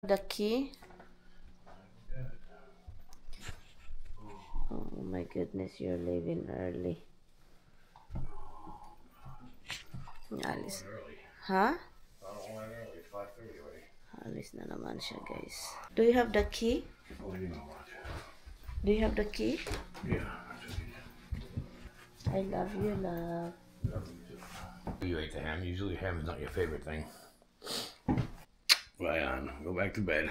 The key. Oh my goodness, you're leaving early. Alis. Huh? Alis na naman siya, guys. Do you have the key? Oh, you know what? Do you have the key? Yeah. I love you, love. You ate the ham. Usually ham is not your favorite thing. Ryan, go back to bed.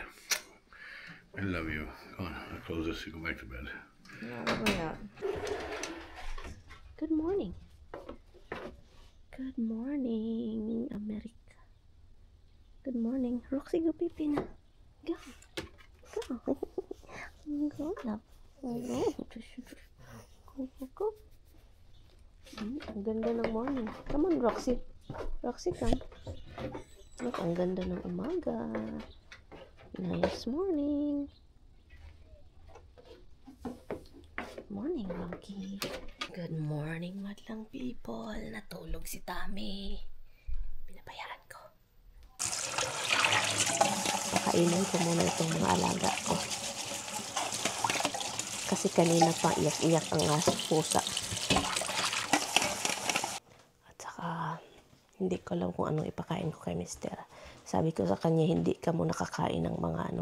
I love you. Come on, I'll close this. You go back to bed. No, we're not. Good morning. Good morning, America. Good morning. Roxy, go pipi na. Go. Go. Go, love. Go. Go. Ang ganda ng morning. Come on, Roxy. Roxy, come. Look, ang ganda ng umaga. Nice morning. Morning, Rocky. Good morning, madlang people. Natulog si Tami. Pinabayaan ko. Pakainin ko muna itong mga alaga ko. Kasi kanina pa iyak-iyak ang pusa. At saka, hindi ko alam kung anong ipakain ko kay Mister. Sabi ko sa kanya, hindi ka muna kakain ng mga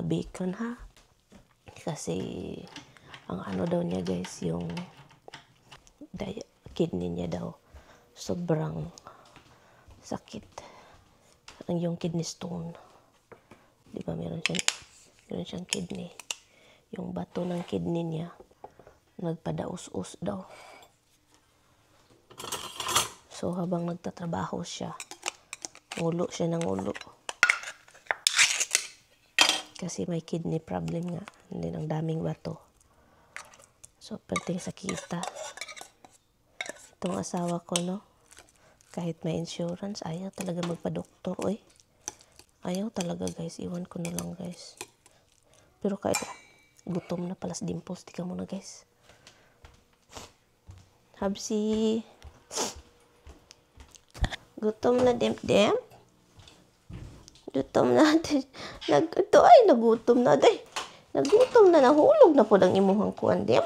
bacon ha. Kasi, ang ano daw niya guys, yung kidney niya daw, sobrang sakit. Yung kidney stone. Di ba meron siyang kidney. Yung bato ng kidney niya, nagpadaus-us daw. So, habang nagtatrabaho siya, ngulo siya ng ngulo. Kasi may kidney problem nga. Hindi ng daming bato. So, perting sakita. Itong asawa ko, no? Kahit may insurance, ayaw talaga magpa-doktor, oy. Ayaw talaga, guys. Iwan ko na lang, guys. Pero kahit gutom na pala si Dimples. Tika muna, guys. Habsi. Gutom na, Dem. Gutom na. Nagutom na, day. Nagutom na. Nahulog na po ng imuhang kuwan, Dem.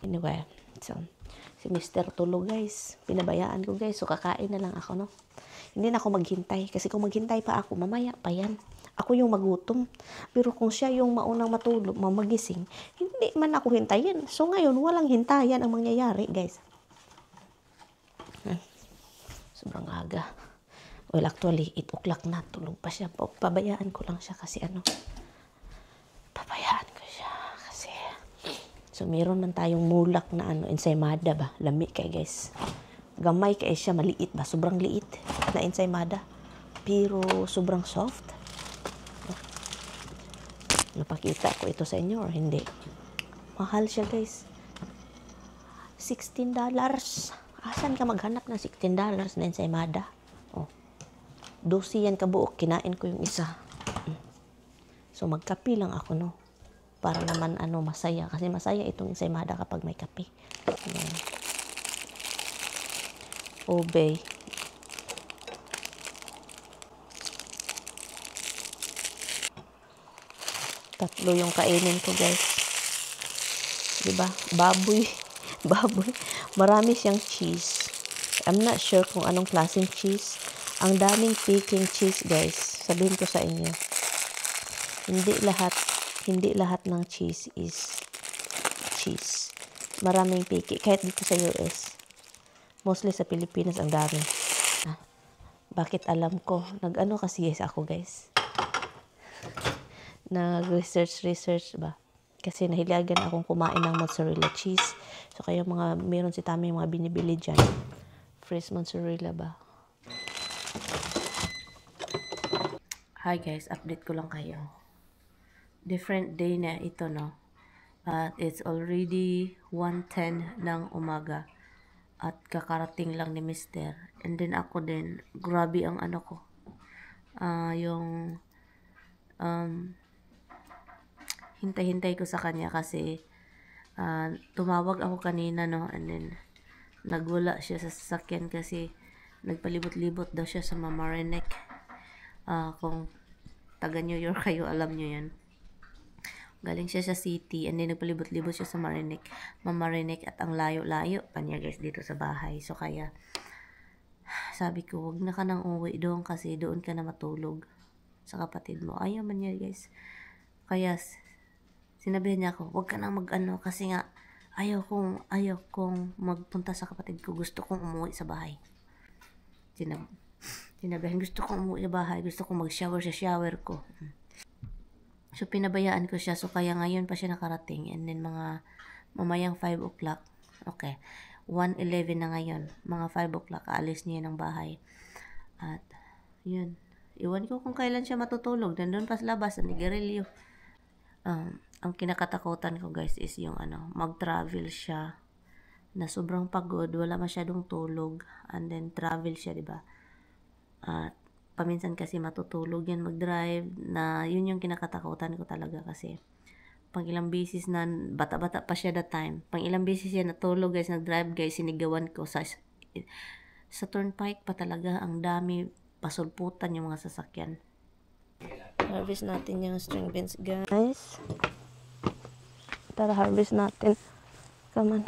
Anyway, so, si Mr. tulog, guys. Pinabayaan ko, guys. So, kakain na lang ako, no? Hindi na ako maghintay. Kasi kung maghintay pa ako, mamaya pa yan. Ako yung magutom. Pero kung siya yung maunang matulog, magising, hindi man ako hintayin. So, ngayon, walang hintayan ang mangyayari, guys. Sobrang aga. Well, actually, 8 o'clock na. Tulog pa siya. Pabayaan ko lang siya kasi pabayaan ko siya kasi so, meron man tayong mulak na ensaymada ba? Lami kay guys. Gamay kay siya, maliit ba? Sobrang liit na ensaymada. Pero sobrang soft. Napakita ko ito sa inyo or hindi? Mahal siya guys. $16. Asan ka maghanap ng $16 na ensaymada? Oh. 12 yan kabuok. Kinain ko yung isa. So, magkape lang ako, no? Para naman, masaya. Kasi masaya itong ensaymada kapag may kape. Ayan. Obey. Tatlo yung kainin ko, guys. Diba? Baboy. Baboy. Marami siyang cheese. I'm not sure kung anong klaseng cheese. Ang daming Peking cheese, guys. Sabihin ko sa inyo. Hindi lahat ng cheese is cheese. Maraming Peking. Kahit dito sa US. Mostly sa Pilipinas, ang dami. Bakit alam ko? Nag-ano kasi yes ako, guys. Nag-research ba? Kasi nahilagan akong kumain ng mozzarella cheese. So, kaya meron si Tami mga binibili dyan. Fresh mozzarella ba? Hi guys, update ko lang kayo. Different day na ito, no? At it's already 1:10 ng umaga. At kakarating lang ni Mister. And then ako din, grabe ang ko. Hintay-hintay ko sa kanya kasi tumawag ako kanina, no? And then, nagwala siya sa sasakyan kasi nagpalibot-libot daw siya sa Mamaroneck. Kung taga New York kayo, alam nyo yan. Galing siya sa city, and then nagpalibot-libot siya sa Marinig, at ang layo-layo pa niya guys dito sa bahay. So kaya, sabi ko, wag na ka nang uwi doon kasi doon ka na matulog sa kapatid mo. Ayaw man niya guys. Kaya, sinabihan niya ako, wag ka nang mag-ano kasi nga, ayaw kong magpunta sa kapatid ko. Gusto kong umuwi sa bahay. Sinabihan, gusto kong umuwi sa bahay. Gusto kong mag-shower sa shower ko. So, pinabayaan ko siya. So, kaya ngayon pa siya nakarating. And then, mamayang 5 o'clock. Okay. 1:11 na ngayon. Mga 5 o'clock, aalis niya ng bahay. At, yun. Iwan ko kung kailan siya matutulog. Nandun pa sa labas, nigarilyo. Ang kinakatakutan ko, guys, is yung, mag-travel siya na sobrang pagod, wala masyadong tulog. And then, travel siya, diba? At, paminsan kasi matutulog yan mag-drive, na yun yung kinakatakutan ko talaga kasi pang ilang beses na bata-bata pa siya that time, pang ilang beses siya natulog guys, nag-drive guys, sinigawan ko sa turnpike pa talaga, ang dami pasulputan yung mga sasakyan. Harvest natin yung string beans guys, tara harvest natin, come on,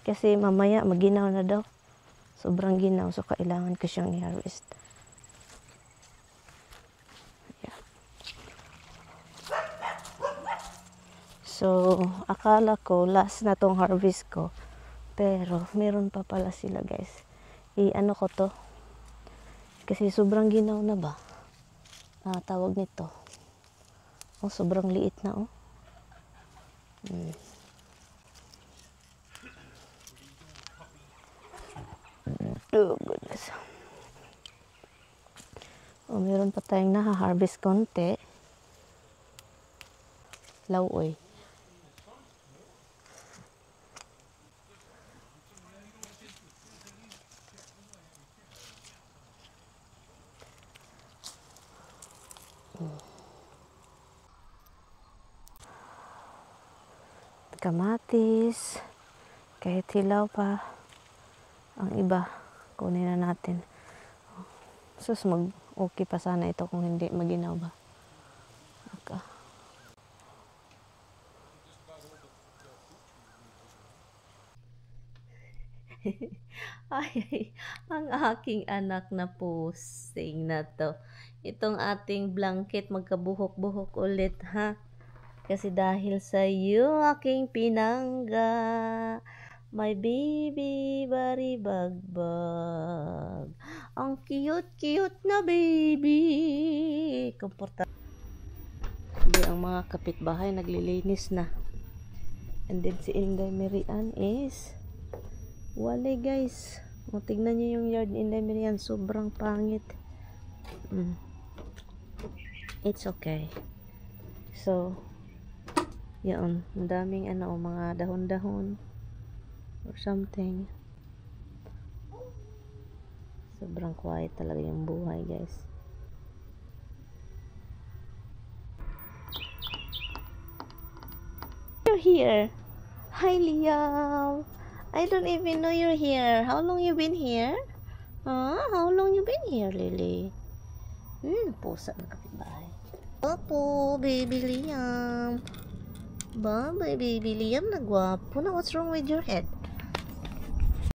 kasi mamaya maginaw na daw, sobrang ginaw, so kailangan ko siyang i-harvest. So, akala ko last na tong harvest ko. Pero, meron pa pala sila guys. I-ano ko to. Kasi sobrang ginaw na ba? Tawag nito. Oh, sobrang liit na oh. Oh, goodness. Oh, meron pa tayong naha-harvest konti. Lauoy. Kamatis, kahit hilaw pa, ang iba kunin na natin. Sus, okay pa sana ito kung hindi maginaw ba. Okay. Ay, ang aking anak na pusing na to. Itong ating blanket magkabuhok-buhok ulit ha. Kasi dahil sa iyo aking pinangga, my baby bari bagbag. Ang cute-cute na baby. Komportable. Hindi, ang mga kapitbahay naglilinis na. And then si Inday Mirian is wala guys. O, tignan nyo yung yard ni Inday Mirian. Sobrang pangit. It's okay. So, yun, ang daming mga dahon-dahon or something. Sobrang quiet talaga yung buhay guys. You're here. Hi Liam. I don't even know you're here. How long you been here? How long you been here, Lily? Pusa ng kapitbahay. Opo, baby Liam. Bye, baby Liam, nagwapo na. What's wrong with your head?